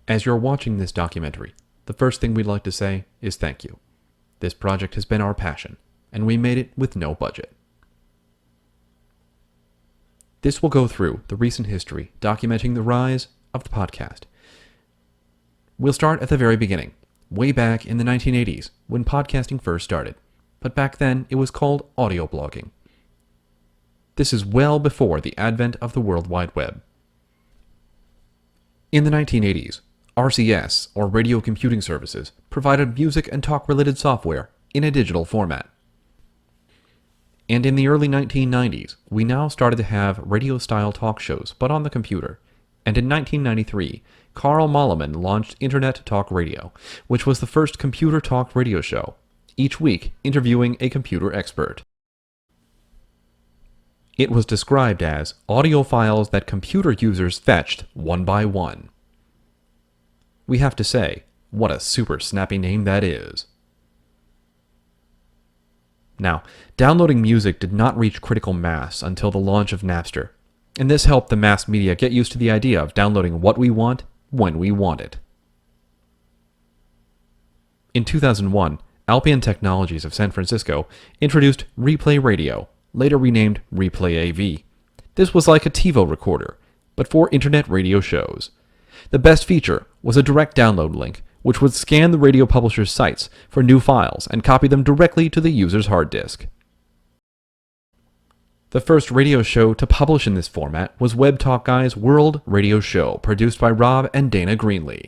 As you're watching this documentary, the first thing we'd like to say is thank you. This project has been our passion, and we made it with no budget. This will go through the recent history documenting the rise of the podcast. We'll start at the very beginning, way back in the 1980s when podcasting first started, but back then it was called audio blogging. This is well before the advent of the World Wide Web. In the 1980s, RCS, or radio computing services, provided music and talk-related software in a digital format. And in the early 1990s, we now started to have radio-style talk shows, but on the computer. And in 1993, Carl Malleman launched Internet Talk Radio, which was the first computer talk radio show, each week interviewing a computer expert. It was described as audio files that computer users fetched one by one. We have to say, what a super snappy name that is. Now, downloading music did not reach critical mass until the launch of Napster, and this helped the mass media get used to the idea of downloading what we want, when we want it. In 2001, Alpian Technologies of San Francisco introduced Replay Radio, later renamed Replay AV. This was like a TiVo recorder, but for internet radio shows. The best feature was a direct download link, which would scan the radio publisher's sites for new files and copy them directly to the user's hard disk. The first radio show to publish in this format was Web Talk Guy's World Radio Show, produced by Rob and Dana Greenlee.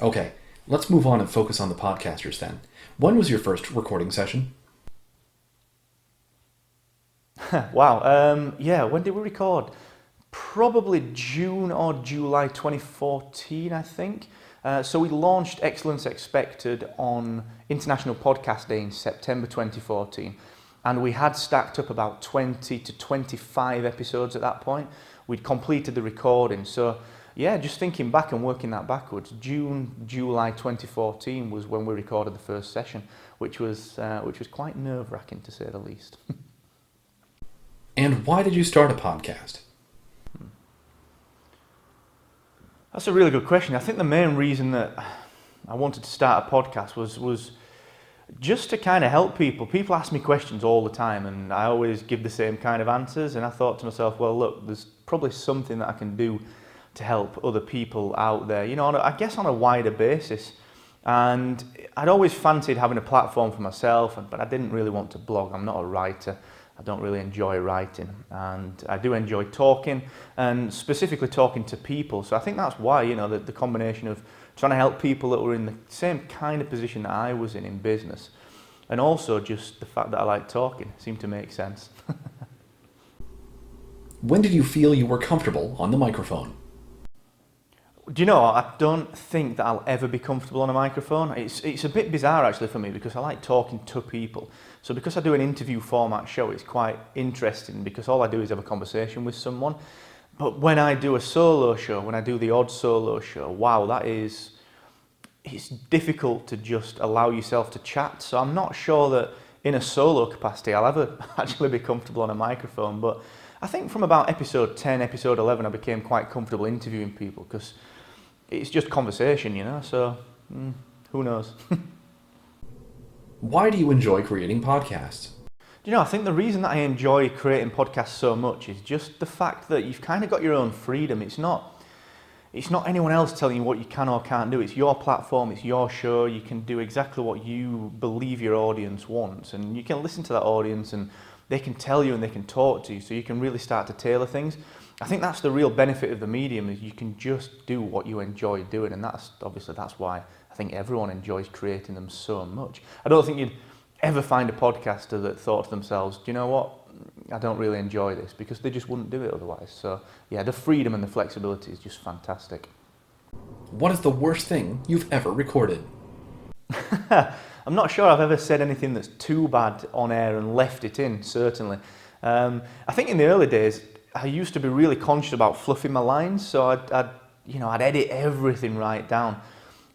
Okay, let's move on and focus on the podcasters then. When was your first recording session? Wow, when did we record? Probably June or July 2014, I think. So we launched Excellence Expected on International Podcast Day in September 2014. And we had stacked up about 20 to 25 episodes at that point. We'd completed the recording. So yeah, just thinking back and working that backwards, July 2014 was when we recorded the first session, which was quite nerve-wracking to say the least. And why did you start a podcast? That's a really good question. I think the main reason that I wanted to start a podcast was just to kind of help people. People ask me questions all the time and I always give the same kind of answers, and I thought to myself, well look, there's probably something that I can do to help other people out there, I guess on a wider basis. And I'd always fancied having a platform for myself, but I didn't really want to blog. I'm not a writer. I don't really enjoy writing, and I do enjoy talking, and specifically talking to people. So I think that's why, the combination of trying to help people that were in the same kind of position that I was in business, and also just the fact that I like talking seemed to make sense. When did you feel you were comfortable on the microphone? Do you know, I don't think that I'll ever be comfortable on a microphone. It's a bit bizarre actually for me, because I like talking to people. So because I do an interview format show, it's quite interesting because all I do is have a conversation with someone. But when I do a solo show, when I do the odd solo show, wow, it's difficult to just allow yourself to chat. So I'm not sure that in a solo capacity I'll ever actually be comfortable on a microphone. But I think from about episode 10, episode 11, I became quite comfortable interviewing people because it's just conversation, so who knows? Why do you enjoy creating podcasts? I think the reason that I enjoy creating podcasts so much is just the fact that you've kind of got your own freedom. It's not anyone else telling you what you can or can't do. It's your platform, it's your show. You can do exactly what you believe your audience wants, and you can listen to that audience and they can tell you and they can talk to you, so you can really start to tailor things. I think that's the real benefit of the medium, is you can just do what you enjoy doing, and that's why I think everyone enjoys creating them so much. I don't think you'd ever find a podcaster that thought to themselves, do you know what, I don't really enjoy this, because they just wouldn't do it otherwise. So yeah, the freedom and the flexibility is just fantastic. What is the worst thing you've ever recorded? I'm not sure I've ever said anything that's too bad on air and left it in, certainly. I think in the early days, I used to be really conscious about fluffing my lines, so I'd edit everything right down.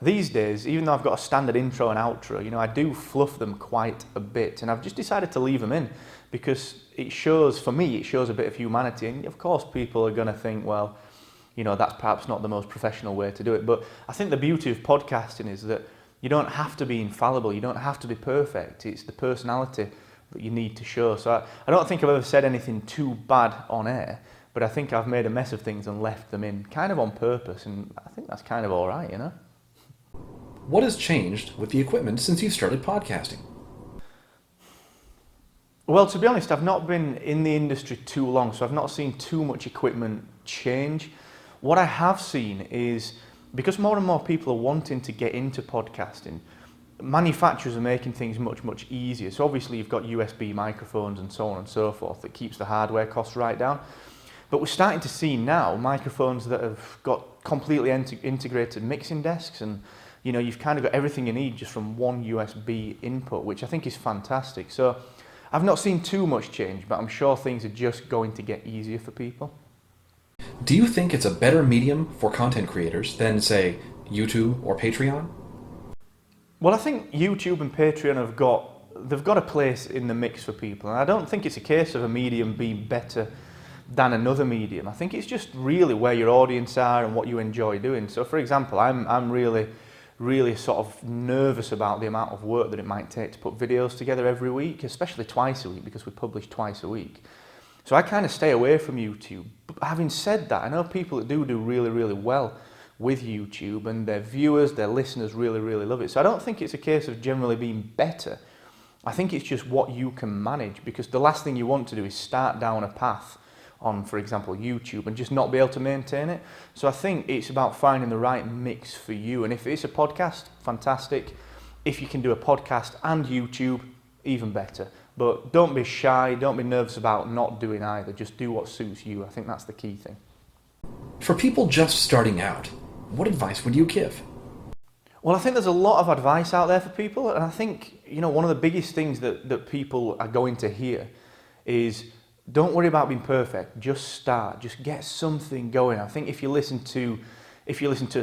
These days, even though I've got a standard intro and outro, I do fluff them quite a bit, and I've just decided to leave them in because it shows a bit of humanity, and of course people are going to think, well, that's perhaps not the most professional way to do it, but I think the beauty of podcasting is that you don't have to be infallible, you don't have to be perfect, it's the personality that you need to show. So I don't think I've ever said anything too bad on air, but I think I've made a mess of things and left them in kind of on purpose, and I think that's kind of all right, What has changed with the equipment since you started podcasting? Well, to be honest, I've not been in the industry too long, so I've not seen too much equipment change. What I have seen is, because more and more people are wanting to get into podcasting, manufacturers are making things much, much easier. So obviously you've got USB microphones and so on and so forth that keeps the hardware costs right down. But we're starting to see now microphones that have got completely integrated mixing desks, and you've kind of got everything you need just from one USB input, which I think is fantastic. So I've not seen too much change, but I'm sure things are just going to get easier for people. Do you think it's a better medium for content creators than, say, YouTube or Patreon? Well, I think YouTube and Patreon they've got a place in the mix for people, and I don't think it's a case of a medium being better than another medium. I think it's just really where your audience are and what you enjoy doing. So, for example, I'm really sort of nervous about the amount of work that it might take to put videos together every week, especially twice a week, because we publish twice a week. So I kind of stay away from YouTube. But having said that, I know people that do really, really well with YouTube, and their viewers, their listeners really, really love it. So I don't think it's a case of generally being better. I think it's just what you can manage, because the last thing you want to do is start down a path on, for example, YouTube and just not be able to maintain it. So I think it's about finding the right mix for you. And if it's a podcast, fantastic. If you can do a podcast and YouTube, even better. But don't be shy, don't be nervous about not doing either. Just do what suits you. I think that's the key thing. For people just starting out, what advice would you give? Well, I think there's a lot of advice out there for people. And I think, one of the biggest things that people are going to hear is, don't worry about being perfect. Just start. Just get something going. I think if you listen to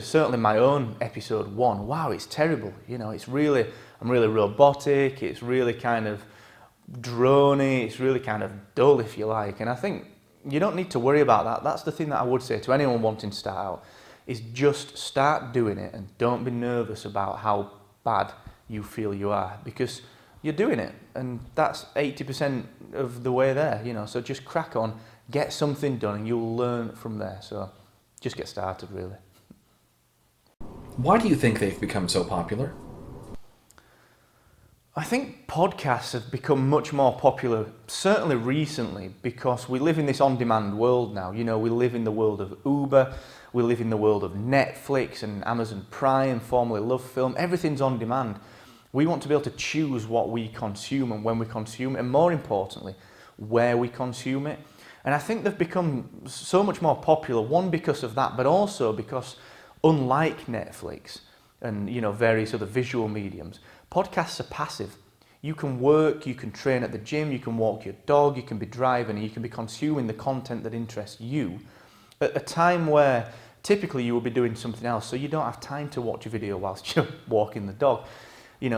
certainly my own episode 1, wow, it's terrible. I'm really robotic. It's really kind of droney. It's really kind of dull, if you like. And I think you don't need to worry about that. That's the thing that I would say to anyone wanting to start out, is just start doing it and don't be nervous about how bad you feel you are, because you're doing it, and that's 80% of the way there, so just crack on, get something done, and you'll learn from there. So just get started, really. Why do you think they've become so popular? I think podcasts have become much more popular, certainly recently, because we live in this on-demand world now. We live in the world of Uber, we live in the world of Netflix and Amazon Prime, formerly LoveFilm. Everything's on demand. We want to be able to choose what we consume and when we consume it, and more importantly, where we consume it. And I think they've become so much more popular, one, because of that, but also because, unlike Netflix and various other visual mediums, podcasts are passive. You can work, you can train at the gym, you can walk your dog, you can be driving, and you can be consuming the content that interests you at a time where typically you will be doing something else, so you don't have time to watch a video whilst you're walking the dog.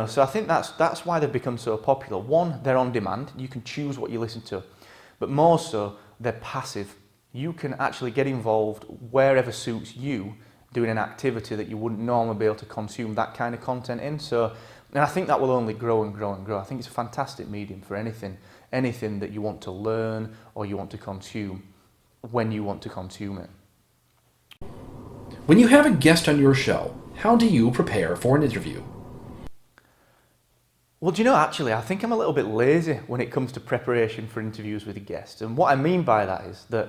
So I think that's why they've become so popular. One, they're on demand. You can choose what you listen to. But more so, they're passive. You can actually get involved wherever suits you, doing an activity that you wouldn't normally be able to consume that kind of content in. And I think that will only grow and grow and grow. I think it's a fantastic medium for anything that you want to learn or you want to consume when you want to consume it. When you have a guest on your show, how do you prepare for an interview? Well, actually, I think I'm a little bit lazy when it comes to preparation for interviews with a guest. And what I mean by that is that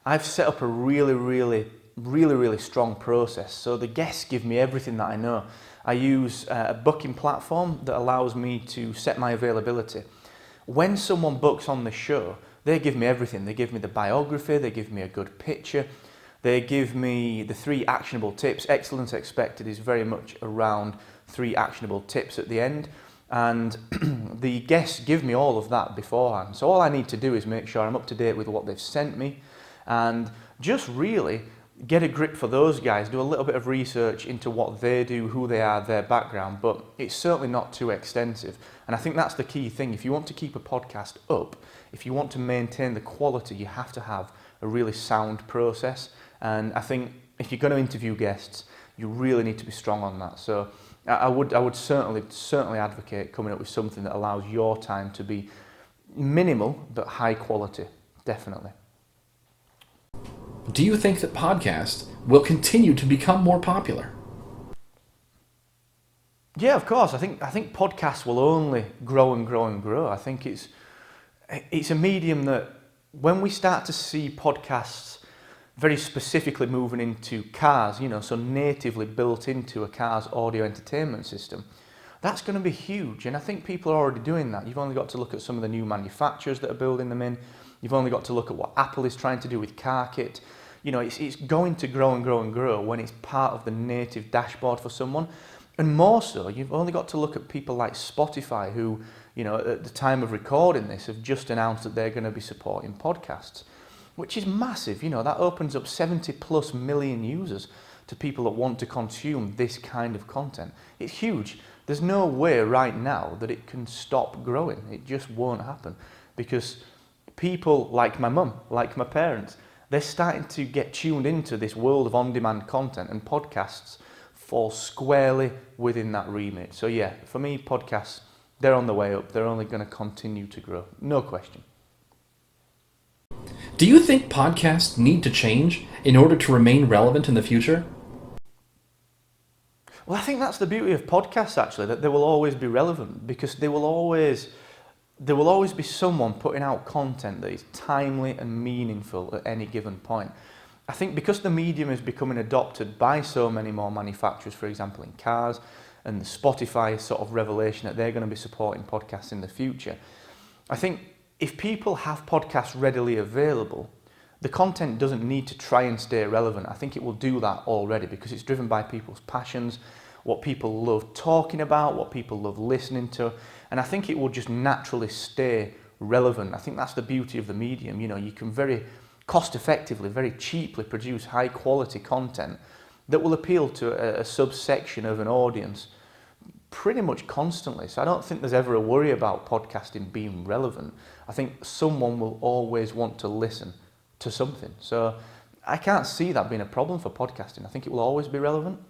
I've set up a really, really, really, really strong process. So the guests give me everything that I know. I use a booking platform that allows me to set my availability. When someone books on the show, they give me everything. They give me the biography, they give me a good picture, They give me the 3 actionable tips. Excellence Expected is very much around 3 actionable tips at the end. And the guests give me all of that beforehand. So all I need to do is make sure I'm up to date with what they've sent me and just really get a grip for those guys, do a little bit of research into what they do, who they are, their background, but it's certainly not too extensive. And I think that's the key thing. If you want to keep a podcast up, if you want to maintain the quality, you have to have a really sound process. And I think if you're going to interview guests, you really need to be strong on that. So I would certainly advocate coming up with something that allows your time to be minimal but high quality, definitely. Do you think that podcasts will continue to become more popular? Yeah, of course. I think podcasts will only grow and grow and grow. I think it's a medium that when we start to see podcasts very specifically moving into cars, so natively built into a car's audio entertainment system, that's going to be huge. And I think people are already doing that. You've only got to look at some of the new manufacturers that are building them in. You've only got to look at what Apple is trying to do with CarKit. It's going to grow and grow and grow when it's part of the native dashboard for someone. And more so, you've only got to look at people like Spotify who, at the time of recording this, have just announced that they're going to be supporting podcasts, which is massive. That opens up 70 plus million users to people that want to consume this kind of content. It's huge. There's no way right now that it can stop growing. It just won't happen because people like my mum, like my parents, they're starting to get tuned into this world of on-demand content, and podcasts fall squarely within that remit. So yeah, for me, podcasts, they're on the way up. They're only going to continue to grow. No question. Do you think podcasts need to change in order to remain relevant in the future? Well, I think that's the beauty of podcasts, actually, that they will always be relevant because there will always be someone putting out content that is timely and meaningful at any given point. I think because the medium is becoming adopted by so many more manufacturers, for example, in cars, and the Spotify sort of revelation that they're going to be supporting podcasts in the future, I think if people have podcasts readily available, the content doesn't need to try and stay relevant. I think it will do that already because it's driven by people's passions, what people love talking about, what people love listening to, and I think it will just naturally stay relevant. I think that's the beauty of the medium. You can very cost effectively, very cheaply produce high quality content that will appeal to a subsection of an audience pretty much constantly. So I don't think there's ever a worry about podcasting being relevant. I think someone will always want to listen to something. So I can't see that being a problem for podcasting. I think it will always be relevant.